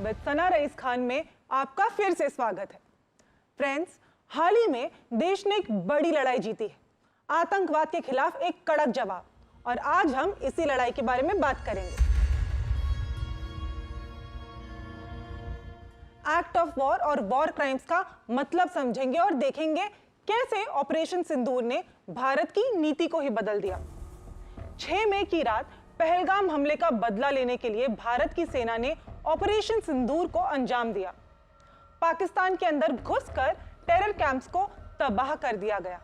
With Sana Raees Khan में आपका फिर से स्वागत है। फ्रेंड्स, हाल ही में देश ने एक बड़ी लड़ाई जीती है, आतंकवाद के खिलाफ एक कड़क जवाब, और आज हम इसी लड़ाई के बारे में बात करेंगे। एक्ट ऑफ वॉर और वॉर क्राइम्स का मतलब समझेंगे और देखेंगे कैसे ऑपरेशन सिंदूर ने भारत की नीति को ही बदल दिया। 6 मई की रात पहलगाम हमले का बदला लेने के लिए भारत की सेना ने ऑपरेशन सिंदूर को अंजाम दिया। पाकिस्तान के अंदर घुसकर टेरर कैंप्स को तबाह कर दिया गया।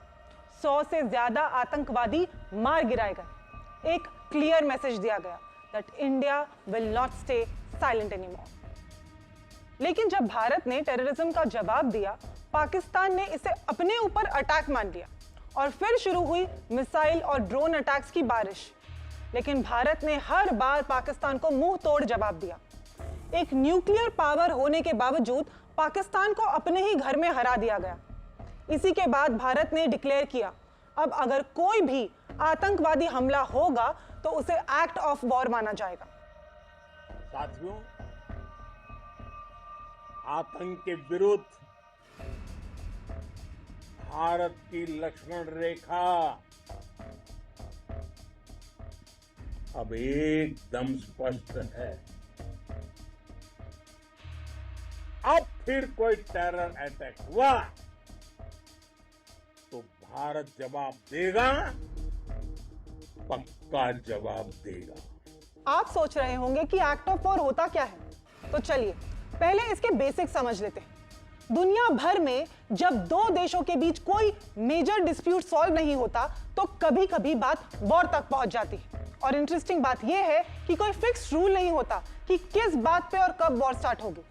100 से ज्यादा आतंकवादी मार गिराए गए। एक क्लियर मैसेज दिया गया that India will not stay silent anymore. लेकिन जब भारत ने टेररिज्म का जवाब दिया, पाकिस्तान ने इसे अपने ऊपर अटैक मान लिया और फिर शुरू हुई मिसाइल और ड्रोन अटैक्स की बारिश। लेकिन भारत ने हर बार पाकिस्तान को मुंह तोड़ जवाब दिया। एक न्यूक्लियर पावर होने के बावजूद पाकिस्तान को अपने ही घर में हरा दिया गया। इसी के बाद भारत ने डिक्लेयर किया, अब अगर कोई भी आतंकवादी हमला होगा तो उसे एक्ट ऑफ वॉर माना जाएगा। साथियों, आतंक के विरुद्ध भारत की लक्ष्मण रेखा अब एकदम स्पष्ट है। अब फिर कोई टेरर अटैक हुआ तो भारत जवाब देगा, पक्का जवाब देगा। आप सोच रहे होंगे कि एक्ट ऑफ वॉर होता क्या है, तो चलिए पहले इसके बेसिक समझ लेते हैं। दुनिया भर में जब दो देशों के बीच कोई मेजर डिस्प्यूट सॉल्व नहीं होता तो कभी कभी बात वॉर तक पहुंच जाती है। और इंटरेस्टिंग बात यह है कि कोई फिक्स रूल नहीं होता कि किस बात पे और कब वॉर स्टार्ट होगी।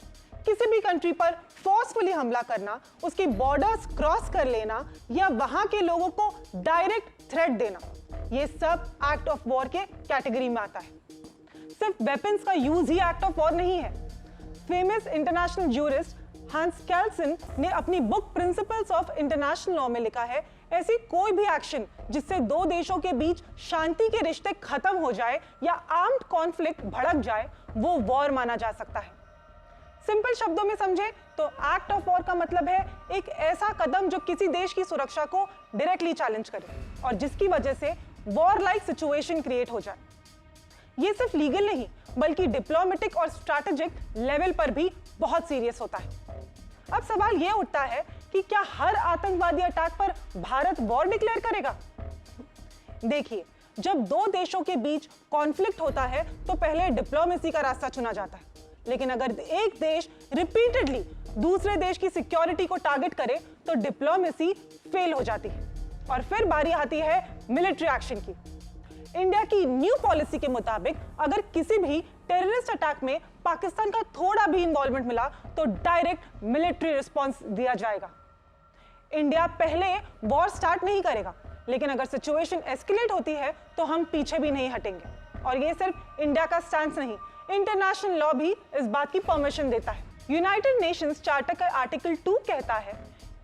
किसी भी कंट्री पर फोर्सफुली हमला करना, उसके बॉर्डर्स क्रॉस कर लेना या वहां के लोगों को डायरेक्ट थ्रेट देना, यह सब एक्ट ऑफ वॉर के कैटेगरी में आता है। सिर्फ वेपन्स का use he act of war नहीं है। फेमस इंटरनेशनल ज्यूरिस्ट हांस कैल्सन ने अपनी book principles of international law में लिखा है, ऐसी कोई भी एक्शन जिससे दो देशों के बीच शांति के रिश्ते खत्म हो जाए या आर्म्ड कॉन्फ्लिक्ट भड़क जाए, वो वॉर माना जा सकता है। सिंपल शब्दों में समझे तो एक्ट ऑफ वॉर का मतलब है एक ऐसा कदम जो किसी देश की सुरक्षा को डायरेक्टली चैलेंज करे और जिसकी वजह से वॉर लाइक सिचुएशन क्रिएट हो जाए। ये सिर्फ लीगल नहीं बल्कि डिप्लोमेटिक और स्ट्रैटेजिक लेवल पर भी बहुत सीरियस होता है। अब सवाल यह उठता है कि क्या हर आतंकवादी अटैक पर भारत वॉर डिक्लेयर करेगा? देखिए, जब दो देशों के बीच कॉन्फ्लिक्ट होता है तो पहले डिप्लोमेसी का रास्ता चुना जाता है। लेकिन अगर एक देश रिपीटेडली दूसरे देश की सिक्योरिटी को टारगेट करे तो डिप्लोमेसी फेल हो जाती है और फिर बारी आती है मिलिट्री एक्शन की। इंडिया की न्यू पॉलिसी के मुताबिक अगर किसी भी टेररिस्ट अटैक में पाकिस्तान का थोड़ा भी इन्वॉल्वमेंट मिला तो डायरेक्ट मिलिट्री रिस्पांस दिया जाएगा। इंडिया पहले वॉर स्टार्ट नहीं करेगा, लेकिन अगर सिचुएशन एस्केलेट होती है तो हम पीछे भी नहीं हटेंगे। और ये सिर्फ इंडिया का स्टैंस नहीं, इंटरनेशनल लॉ भी इस बात की परमिशन देता है। यूनाइटेड नेशंस चार्टर का आर्टिकल 2 कहता है,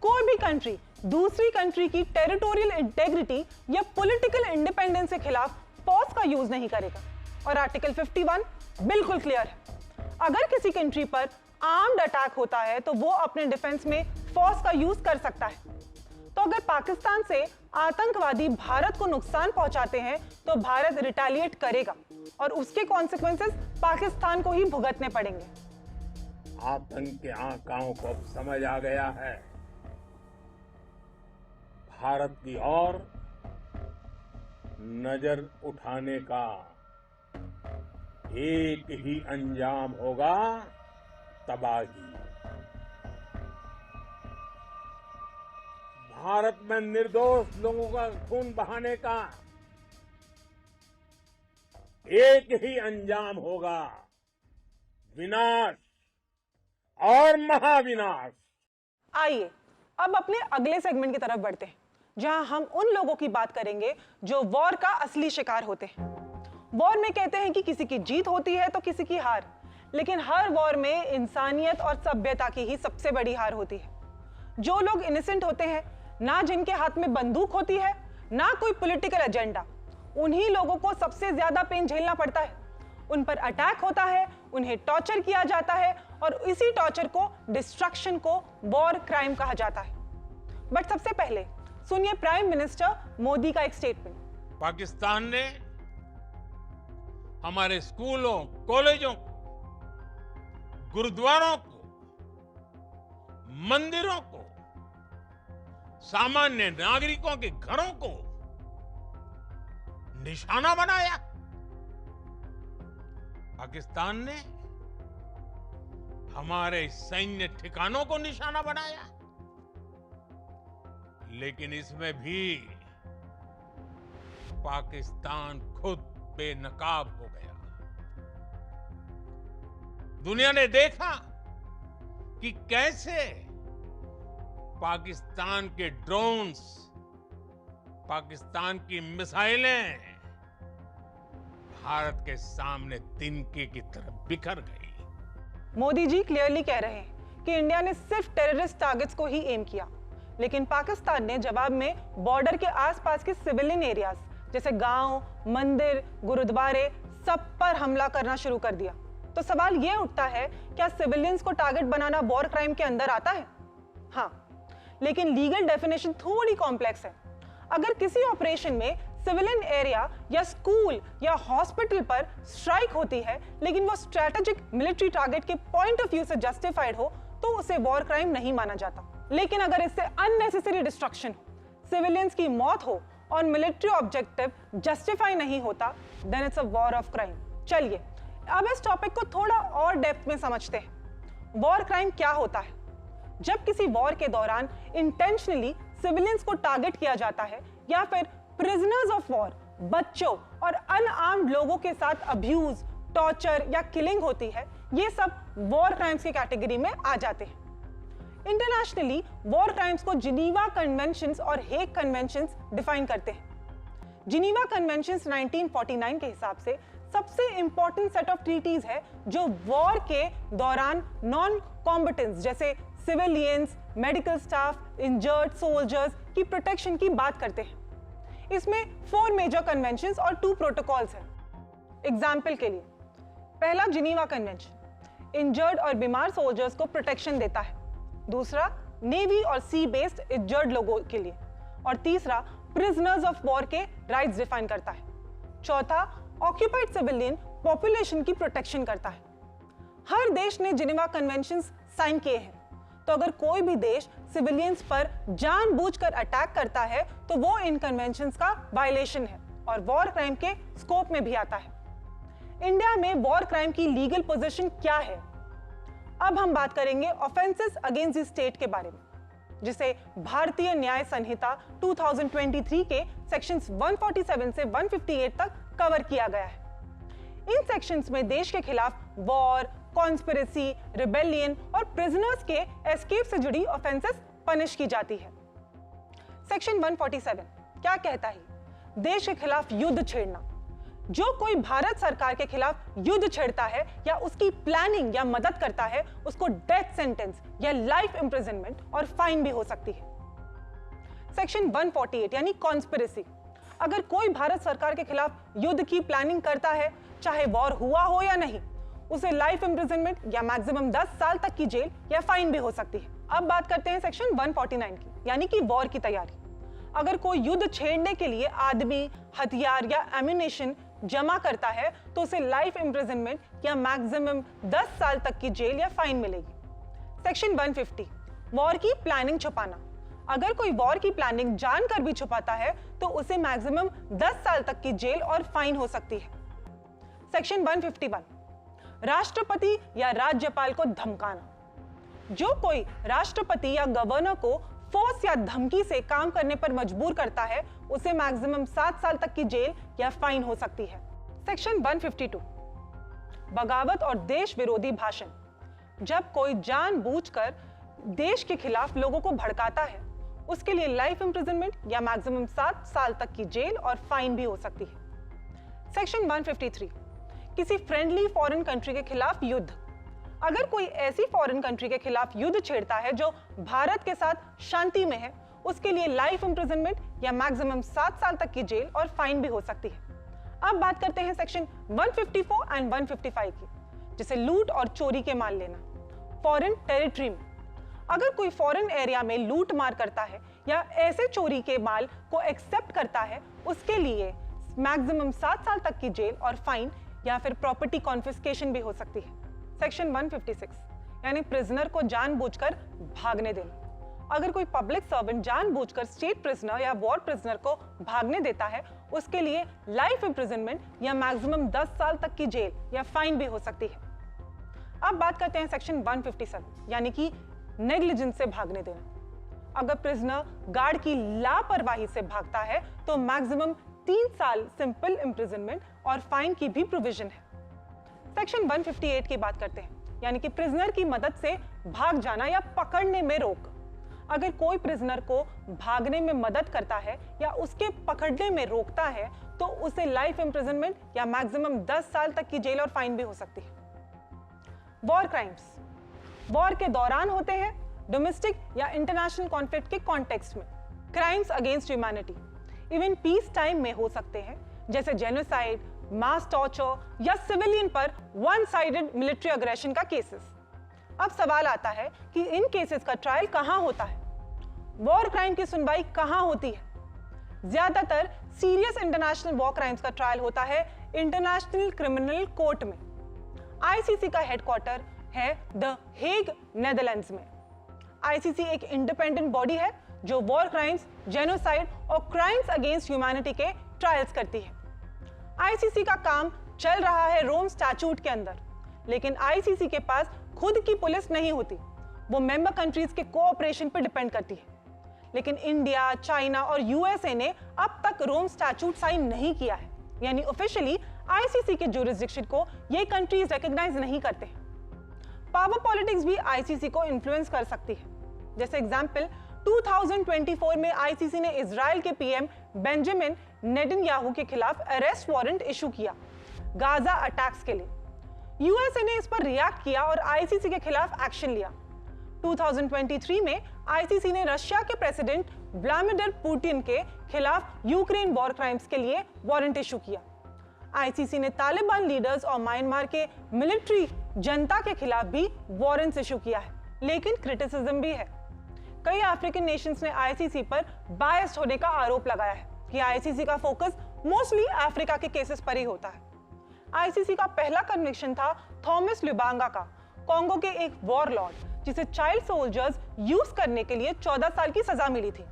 कोई भी कंट्री दूसरी कंट्री की टेरिटोरियल इंटेग्रिटी या पॉलिटिकल इंडिपेंडेंस के खिलाफ फोर्स का यूज नहीं करेगा। और आर्टिकल 51 बिल्कुल क्लियर है, अगर किसी कंट्री पर आर्म्ड अटैक होता है तो वो अपने डिफेंस में फोर्स का यूज कर सकता है। तो अगर पाकिस्तान से आतंकवादी भारत को नुकसान पहुंचाते हैं तो भारत रिटेलिएट करेगा और उसके कॉन्सिक्वेंसेस पाकिस्तान को ही भुगतने पड़ेंगे। आतंक के आकाओं को अब समझ आ गया है। भारत की ओर नजर उठाने का एक ही अंजाम होगा, तबाही। भारत में निर्दोष लोगों का खून बहाने का एक ही अंजाम होगा, विनाश और महाविनाश। आइए अब अपने अगले सेगमेंट की तरफ बढ़ते हैं, जहां हम उन लोगों की बात करेंगे जो वॉर का असली शिकार होते हैं। वॉर में कहते हैं कि किसी की जीत होती है तो किसी की हार, लेकिन हर वॉर में इंसानियत और सभ्यता की ही सबसे बड़ी हार होती है। जो लोग इनोसेंट होते हैं, ना जिनके हाथ में बंदूक होती है, ना कोई पॉलिटिकल एजेंडा, उन्हीं लोगों को सबसे ज्यादा पेन झेलना पड़ता है। उन पर अटैक होता है, उन्हें टॉर्चर किया जाता है और इसी टॉर्चर को, डिस्ट्रक्शन को वॉर क्राइम कहा जाता है। बट सबसे पहले सुनिए प्राइम मिनिस्टर मोदी का एक स्टेटमेंट। पाकिस्तान ने हमारे स्कूलों, कॉलेजों को, गुरुद्वारों को, मंदिरों को, सामान्य नागरिकों के घरों को निशाना बनाया। पाकिस्तान ने हमारे सैन्य ठिकानों को निशाना बनाया। लेकिन इसमें भी पाकिस्तान खुद बेनकाब हो गया। दुनिया ने देखा कि कैसे पाकिस्तान के ड्रोन्स, पाकिस्तान की मिसाइलें भारत के सामने तिनके की तरफ बिखर गई। मोदी जी क्लियरली कह रहे हैं कि इंडिया ने सिर्फ टेररिस्ट टारगेट्स को ही एम किया, लेकिन पाकिस्तान ने जवाब में बॉर्डर के आसपास के सिविलियन एरियाज जैसे गांव, मंदिर, गुरुद्वारे सब पर हमला करना शुरू कर दिया। तो सवाल यह उठता है, क्या सिविलियंस को टारगेट बनाना वॉर क्राइम के अंदर आता है? हाँ, लेकिन लीगल डेफिनेशन थोड़ी कॉम्प्लेक्स है। अगर किसी ऑपरेशन में सिविलियन एरिया या स्कूल या हॉस्पिटल पर स्ट्राइक होती है, लेकिन वो स्ट्रेटेजिक मिलिट्री टारगेट के पॉइंट ऑफ व्यू से जस्टिफाइड हो, तो उसे वॉर क्राइम नहीं माना जाता। लेकिन अगर इससे अननेसेसरी डिस्ट्रक्शन हो, सिविलियंस की मौत हो और मिलिट्री ऑब्जेक्टिव जस्टिफाई नहीं होता, then it's a war of crime. चलिए अब इस टॉपिक को थोड़ा और डेप्थ में समझते हैं। वॉर क्राइम क्या होता है? जब किसी वॉर के दौरान इंटेंशनली सिविलियंस को टारगेट किया जाता है या फिर प्रिजनर्स ऑफ वॉर, बच्चों और अनआर्म्ड लोगों के साथ अब्यूज, टॉर्चर या किलिंग होती है, ये सब वॉर क्राइम्स की कैटेगरी में आ जाते हैं। इंटरनेशनली वॉर क्राइम्स को जिनीवा कन्वेंशंस और हेग कन्वेंशंस डिफाइन करते हैं। जिनीवा कन्वेंशंस 1949 के हिसाब से सबसे इंपॉर्टेंट सेट ऑफ ट्रीटीज है जो वॉर के दौरान नॉन कॉम्बेटेंट्स जैसे civilians, medical staff, injured soldiers की प्रोटेक्शन की बात करते हैं। इसमें 4 मेजर कन्वेंशंस और 2 प्रोटोकॉल्स हैं। एग्जाम्पल के लिए, पहला जिनीवा कन्वेंशन इंजर्ड और बीमार सोल्जर्स को प्रोटेक्शन देता है। दूसरा नेवी और सी बेस्ड इंजर्ड लोगों के लिए, और तीसरा प्रिजनर्स ऑफ वॉर के राइट्स डिफाइन करता है। चौथा ऑक्यूपाइड सिविलियन पॉपुलेशन की प्रोटेक्शन करता है। हर देश ने जिनेवा कन्वेंशंस साइन किए हैं, तो अगर कोई भी देश सिविलियंस पर जानबूझकर अटैक करता है तो वो इन कन्वेंशंस का वायलेशन है और वॉर क्राइम के स्कोप में भी आता है। इंडिया में वॉर क्राइम की लीगल पोजीशन क्या है? अब हम बात करेंगे ऑफेंसेस अगेंस्ट द स्टेट के बारे में, जिसे भारतीय न्याय संहिता 2023 के सेक्शंस 147 से 158 तक कवर किया गया है। इन सेक्शंस में देश के खिलाफ वॉर, कॉन्स्पिरेसी, रिबेलियन और प्रिजनर्स के एस्केप से जुड़ी ऑफेंसेस पनिश की जाती है। सेक्शन 147 क्या कहता है? देश के खिलाफ युद्ध छेड़ना। जो कोई भारत सरकार के खिलाफ युद्ध छेड़ता है या उसकी प्लानिंग या मदद करता है, उसको डेथ सेंटेंस या लाइफ इंप्रिजनमेंट और फाइन भी हो सकती है। सेक्शन 148 यानी कॉन्स्पिरेसी। अगर कोई भारत सरकार के खिलाफ युद्ध की प्लानिंग करता है, चाहे वॉर हुआ हो या नहीं, उसे लाइफ इंप्रिजनमेंट या मैक्सिमम 10 साल तक की जेल या फाइन भी हो सकती है। अब बात करते हैं सेक्शन 149 की, यानी कि वॉर की तैयारी। अगर कोई युद्ध छेड़ने के लिए आदमी, हथियार या एम्यूनेशन जमा करता है तो उसे लाइफ इंप्रिजनमेंट या मैक्सिमम 10 साल तक की जेल या फाइन मिलेगी। सेक्शन 150 वॉर की प्लानिंग छुपाना। अगर कोई वॉर की प्लानिंग जानकर भी छुपाता है तो उसे मैक्सिमम 10 साल तक की जेल और फाइन हो सकती है। सेक्शन 151 राष्ट्रपति या राज्यपाल को धमकाना। जो कोई राष्ट्रपति या गवर्नर को फोर्स या धमकी से काम करने पर मजबूर करता है, उसे मैक्सिमम 7 साल तक की जेल या फाइन हो सकती है। सेक्शन 152 बगावत और देश विरोधी भाषण। जब कोई जानबूझकर देश के खिलाफ लोगों को भड़काता है, उसके लिए लाइफ इंप्रिजनमेंट या मैक्सिमम 7 साल तक की जेल और फाइन भी हो सकती है। सेक्शन 153 किसी फ्रेंडली फॉरेन कंट्री के खिलाफ युद्ध। अगर कोई ऐसी फॉरेन कंट्री के खिलाफ युद्ध छेड़ता है जो भारत के साथ शांति में है, उसके लिए लाइफ इंप्रिजनमेंट या मैक्सिमम 7 साल तक की जेल और फाइन भी हो सकती है। अब बात करते हैं सेक्शन 154 एंड 155 की, जिसे लूट और चोरी के माल लेना। फॉरेन टेरिटरी में। अगर कोई फॉरेन एरिया में लूट मार करता है या ऐसे चोरी के माल को एक्सेप्ट करता है, उसके लिए मैक्सिमम 7 साल तक की जेल और फाइन या फिर प्रॉपर्टी कॉन्फिस्केशन भी हो सकती है। सेक्शन 156 यानी प्रिजनर को जानबूझकर भागने देना। अगर कोई पब्लिक सर्वेंट जानबूझकर स्टेट प्रिजनर या वॉर प्रिजनर को भागने देता है, उसके लिए लाइफ इम्प्रिजनमेंट या मैक्सिमम 10 साल तक की जेल या फाइन भी हो सकती है। अब बात करते हैं सेक्शन 157 यानी कि नेग्लिजेंस से भागने देना। अगर प्रिजनर गार्ड की लापरवाही से भागता है तो मैक्सिमम 3 साल सिंपल इम्प्रिजनमेंट और फाइन की भी प्रोविजन है। सेक्शन 158 की बात करते हैं यानी कि प्रिजनर की मदद से भाग जाना या पकड़ने में रोक। अगर कोई प्रिजनर को भागने में मदद करता है या उसके पकड़ने में रोकता है तो उसे लाइफ इम्प्रिजनमेंट या मैक्सिमम 10 साल तक की जेल और फाइन भी हो सकती है। वॉर क्राइम्स वॉर के दौरान होते हैं, डोमेस्टिक या इंटरनेशनल कॉन्फ्लिक्ट के कॉन्टेक्स्ट में। Crimes against humanity even peace time में हो सकते हैं, जैसे जेनोसाइड, मास टॉर्चर या सिविलियन पर वन साइडेड मिलिट्री अग्रेशन का केसेस। अब सवाल आता है कि इन केसेस का ट्रायल कहां होता है? वॉर क्राइम की सुनवाई कहां होती है? ज्यादातर सीरियस इंटरनेशनल वॉर क्राइम्स का ट्रायल होता है इंटरनेशनल क्रिमिनल कोर्ट में। आईसीसी का हेडक्वार्टर है द हेग, नेदरलैंड्स में। आईसीसी एक इंडिपेंडेंट बॉडी है जो वॉर क्राइम्स, जेनोसाइड और क्राइम्स अगेंस्ट ह्यूमैनिटी के ट्रायल्स करती है। आईसीसी का काम चल रहा है रोम स्टैट्यूट के अंदर, लेकिन आईसीसी के पास खुद की पुलिस नहीं होती, वो मेंबर कंट्रीज के कोऑपरेशन पर डिपेंड करती है। लेकिन इंडिया, चाइना और यूएसए ने अब तक रोम स्टैट्यूट साइन नहीं किया है, यानी ऑफिशियली आईसीसी के जुरिसडिक्शन को ये कंट्रीज रिकॉग्नाइज नहीं करते। पावर पॉलिटिक्स भी आईसीसी को इन्फ्लुएंस कर सकती है। जैसे एग्जांपल 2024 में आईसीसी ने इजराइल के पीएम बेंजामिन नेतन्याहू के खिलाफ अरेस्ट वारंट इशू किया गाजा अटैक्स के लिए। यूएसए ने इस पर रिएक्ट किया और आईसीसी के खिलाफ एक्शन लिया। 2023 में आईसीसी ने रशिया के प्रेसिडेंट व्लादिमीर पुतिन के खिलाफ यूक्रेन वॉर क्राइम्स के लिए वारंट इशू किया। आईसीसी ने तालिबान लीडर्स और म्यांमार के मिलिट्री जनता के खिलाफ भी वारंट्स इशू किया है, लेकिन क्रिटिसिज्म भी है। कई अफ्रीकन नेशंस ने आईसीसी पर बायस्ड होने का आरोप लगाया है कि आईसीसी का फोकस मोस्टली अफ्रीका के केसेस पर ही होता है। आईसीसी का पहला कन्विक्शन था थॉमस लुबांगा का, कॉन्गो के एक वॉरलॉर्ड जिसे चाइल्ड सोल्जर्स यूज करने के लिए 14 साल की सजा मिली थी।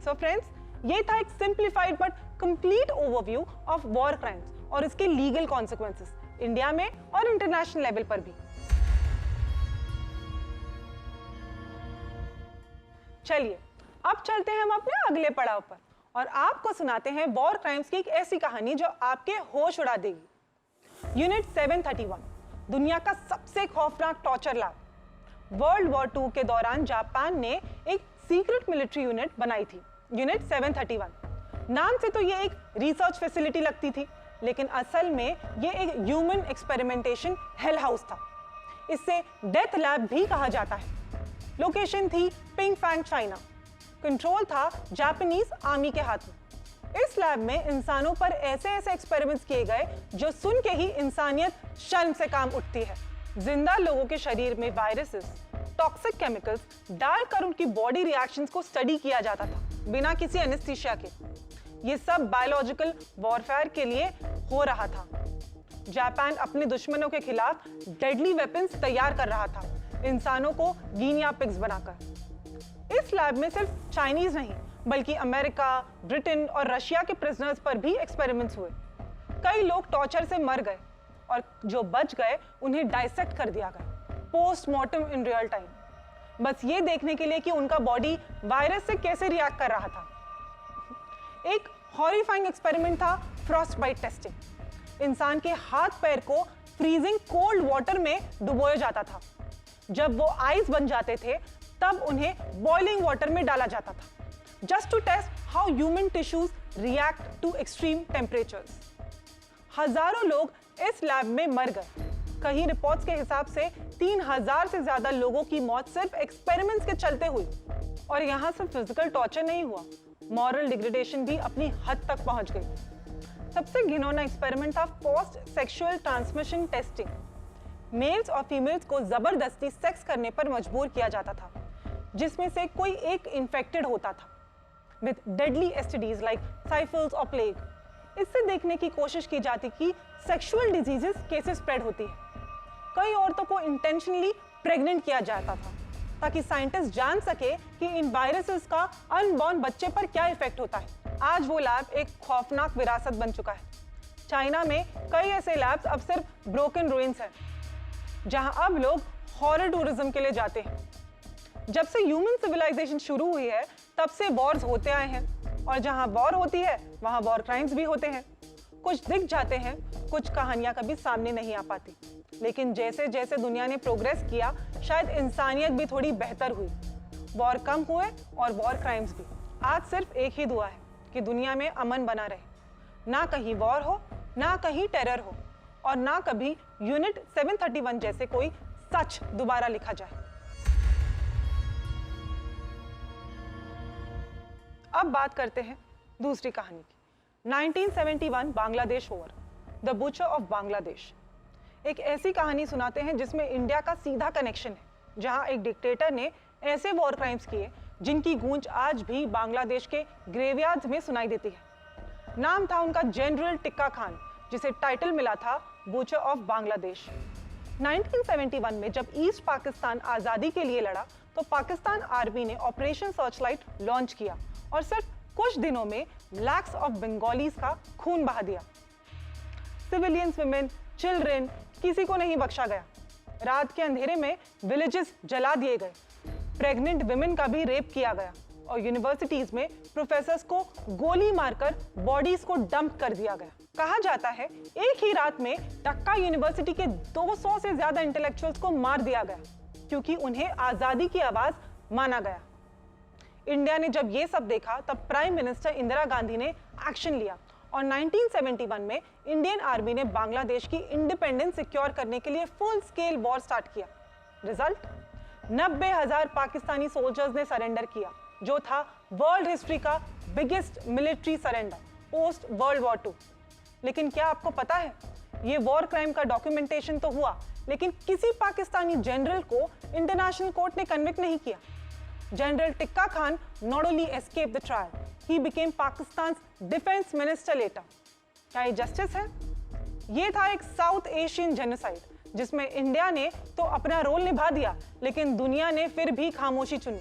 सो फ्रेंड्स, ये था एक simplified but complete overview of war crimes और इसके लीगल कॉन्सिक्वेंसेस इंडिया में और इंटरनेशनल लेवल पर भी। चलिए अब चलते हैं हम अपने अगले पड़ाव पर और आपको सुनाते हैं वॉर क्राइम्स की एक ऐसी कहानी जो आपके होश उड़ा देगी। यूनिट 731 दुनिया का सबसे खौफनाक टॉर्चर लैब। वर्ल्ड वॉर 2 के दौरान जापान ने एक सीक्रेट मिलिट्री यूनिट बनाई थी, यूनिट 731। नाम से तो ये एक रिसर्च फैसिलिटी लगती थी, लेकिन असल में ये एक ह्यूमन एक्सपेरिमेंटेशन हेल हाउस था। इसे डेथ लैब भी कहा जाता है। लोकेशन थी पिंगफैंग, चाइना। कंट्रोल था जापानीज आर्मी के हाथ में। इस लैब में इंसानों पर ऐसे ऐसे एक्सपेरिमेंट्स किए गए जो सुन के ही इंसानियत शर्म से काम उठती है। जिंदा लोगों के शरीर में वायरसेस, टॉक्सिक केमिकल्स डालकर उनकी बॉडी रिएक्शंस को स्टडी किया जाता था बिना किसी एनेस्थीसिया के। ये सब बायोलॉजिकल वॉरफेयर के लिए हो रहा था। जापान अपने दुश्मनों के खिलाफ डेडली वेपन्स तैयार कर रहा था, इंसानों को गिनिया पिग्स बनाकर। इस लैब में सिर्फ चाइनीज नहीं बल्कि अमेरिका, ब्रिटेन और रशिया के प्रिजनर्स पर भी एक्सपेरिमेंट्स हुए। कई लोग टॉर्चर से मर गए और जो बच गए उन्हें डाइसेक्ट कर दिया गया पोस्टमार्टम इन रियल टाइम, बस ये देखने के लिए कि उनका बॉडी वायरस से कैसे रिएक्ट कर रहा था। एक हॉरिफाइंग एक्सपेरिमेंट था फ्रॉस्ट बाइट टेस्टिंग। इंसान के हाथ पैर को फ्रीजिंग कोल्ड वाटर में डुबोया जाता था। जब वो आइस बन जाते थे तब उन्हें बॉइलिंग वाटर में डाला जाता था, just to test how human tissues react to extreme temperatures. हजारों लोग इस लैब में मर गए। कई रिपोर्ट्स के हिसाब से 3000 से ज्यादा लोगों की मौत सिर्फ एक्सपेरिमेंट्स के चलते हुई। और यहाँ सिर्फ फिजिकल टॉर्चर नहीं हुआ, मॉरल डिग्रेडेशन भी अपनी हद तक पहुंच गई। सबसे घिनौना एक्सपेरिमेंट था post sexual transmission testing. Males और फीमेल्स को जबरदस्ती सेक्स करने पर मजबूर किया जाता था, जिसमें से कोई एक इन्फेक्टेड होता था विद डेडली एसटीडीज लाइक साइफल्स और प्लेग। इससे देखने की कोशिश की जाती कि सेक्सुअल डिजीजेस कैसे स्प्रेड होती है। कई औरतों को इंटेंशनली प्रेग्नेंट किया जाता था ताकि साइंटिस्ट जान सके कि इन वायरसेस का अनबॉर्न बच्चे पर क्या इफेक्ट होता है। आज वो लैब एक खौफनाक विरासत बन चुका है। चाइना में कई ऐसे लैब्स अब सिर्फ ब्रोकन रूइंस हैं, जहां अब लोग हॉरर टूरिज्म के लिए जाते हैं। जब से ह्यूमन सिविलाइजेशन शुरू हुई है तब से वॉर्स होते आए हैं, और जहां वॉर होती है वहां वॉर क्राइम्स भी होते हैं। कुछ दिख जाते हैं, कुछ कहानियां कभी सामने नहीं आ पाती, लेकिन जैसे जैसे दुनिया ने प्रोग्रेस किया शायद इंसानियत भी थोड़ी बेहतर हुई। वॉर कम हुए और वॉर क्राइम्स भी। आज सिर्फ एक ही दुआ है कि दुनिया में अमन बना रहे, ना कहीं वॉर हो, ना कहीं टेरर हो, और ना कभी यूनिट 731 जैसे कोई सच दोबारा लिखा जाए। अब बात करते हैं दूसरी कहानी की। 1971 Bangladesh war, the butcher of Bangladesh. एक ऐसी कहानी सुनाते हैं जिसमें इंडिया का सीधा कनेक्शन है, जहां एक डिक्टेटर ने ऐसे वॉर क्राइम्स किए जिनकी गूंज आज भी बांग्लादेश के ग्रेवयार्ड्स में सुनाई देती है। नाम था उनका जनरल टिक्का खान, जिसे टाइटल मिला था बुचर ऑफ बांग्लादेश। 1971 में जब ईस्ट पाकिस्तान आज़ादी के लिए लड़ा तो पाकिस्तान आर्मी ने ऑपरेशन सर्चलाइट लॉन्च किया और सिर्फ कुछ दिनों में लैक्स ऑफ बंगालीज का खून बहा दिया। सिविलियंस, विमेन, चिल्ड्रेन, किसी को नहीं बख्शा गया। रात के अंधेरे में विलेजेस जला दिए गए, प्रेग्नेंट विमेन का भी रेप किया गया, और यूनिवर्सिटीज में प्रोफेसर्स को गोली मारकर बॉडीज को डंप कर दिया गया। कहा जाता है एक ही रात में ढाका यूनिवर्सिटी के 200 से ज्यादा इंटेलेक्चुअल्स को मार दिया गया, क्योंकि उन्हें आजादी की आवाज माना गया। इंडिया ने जब ये सब देखा तब प्राइम मिनिस्टर इंदिरा गांधी ने एक्शन लिया, और 1971 में इंडियन आर्मी ने बांग्लादेश की इंडिपेंडेंस सिक्योर करने के लिए फुल स्केल वॉर स्टार्ट किया। रिजल्ट, 90,000 पाकिस्तानी सोल्जर्स ने सरेंडर किया, जो था वर्ल्ड हिस्ट्री का biggest military surrender post world war 2। लेकिन क्या आपको पता है, ये वॉर क्राइम का डॉक्यूमेंटेशन तो हुआ, लेकिन किसी पाकिस्तानी जनरल को इंटरनेशनल कोर्ट ने कन्विक्ट नहीं किया। General tikka Khan not only escaped the trial, he became Pakistan's defense minister later. क्या ये जस्टिस है? ये था एक साउथ एशियन जेनोसाइड, जिसमें इंडिया ने तो अपना रोल निभा दिया, लेकिन दुनिया ने फिर भी खामोशी चुनी।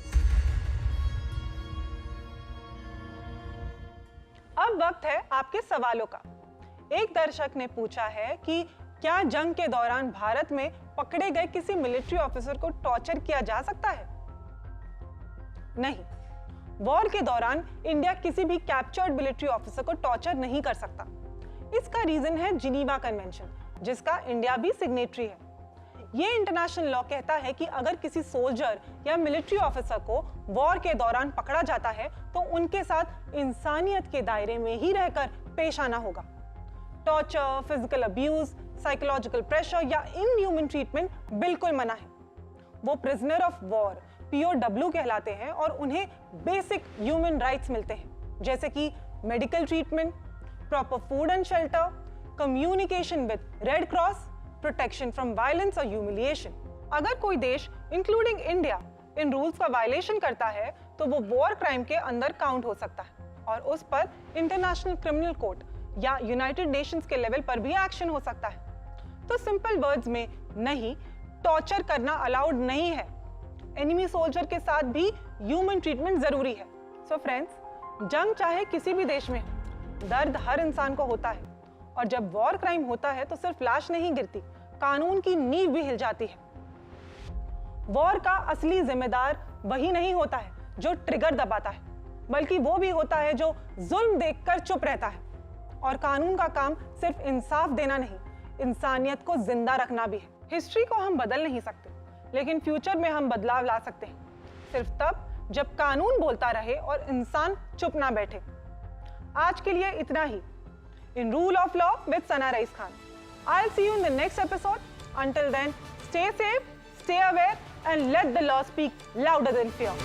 अब वक्त है आपके सवालों का। एक दर्शक ने पूछा है कि क्या जंग के दौरान भारत में पकड़े गए किसी मिलिट्री ऑफिसर को टॉर्चर किया जा सकता है? नहीं, वॉर के दौरान इंडिया किसी भी कैप्चर्ड मिलिट्री ऑफिसर को टॉर्चर नहीं कर सकता। इसका रीजन है जिनीवा कन्वेंशन, जिसका इंडिया भी सिग्नेटरी है। ये इंटरनेशनल लॉ कहता है कि अगर किसी सोल्जर या मिलिट्री ऑफिसर को वॉर के दौरान पकड़ा जाता है तो उनके साथ इंसानियत के दायरे में ही रहकर पेश आना होगा। Torture, physical abuse, psychological pressure या इनह्यूमन ट्रीटमेंट बिल्कुल मना है। वो प्रिजनर ऑफ वॉर POW कहलाते हैं और उन्हें बेसिक ह्यूमन राइट्स मिलते हैं, जैसे कि medical treatment, proper food and shelter, communication with red cross, protection from violence और ह्यूमिलिएशन। अगर कोई देश इंक्लूडिंग इंडिया इन रूल्स का वायलेशन करता है तो वो वॉर क्राइम के अंदर काउंट हो सकता है, और उस पर इंटरनेशनल क्रिमिनल कोर्ट या यूनाइटेड नेशंस के लेवल पर भी एक्शन हो सकता है। तो सिंपल वर्ड्स में, नहीं, टॉर्चर करना अलाउड नहीं है। एनिमी सोल्जर के साथ भी ह्यूमन ट्रीटमेंट जरूरी है। सो फ्रेंड्स, जंग चाहे किसी भी देश में हो, दर्द हर इंसान को होता है, और जब वॉर क्राइम होता है तो सिर्फ लाश नहीं गिरती, कानून की नींव भी हिल जाती है। वॉर का असली जिम्मेदार वही नहीं होता है जो ट्रिगर दबाता है, बल्कि वो भी होता है जो जुल्म देखकर चुप रहता है। और कानून का काम सिर्फ इंसाफ देना नहीं, इंसानियत को जिंदा रखना भी है। हिस्ट्री को हम बदल नहीं सकते, लेकिन फ्यूचर में हम बदलाव ला सकते हैं, सिर्फ तब जब कानून बोलता रहे और इंसान चुप ना बैठे। आज के लिए इतना ही। In rule of law with Sana Raees Khan. I'll see you in the next episode. Until then, stay safe, stay aware, and let the law speak louder than fear.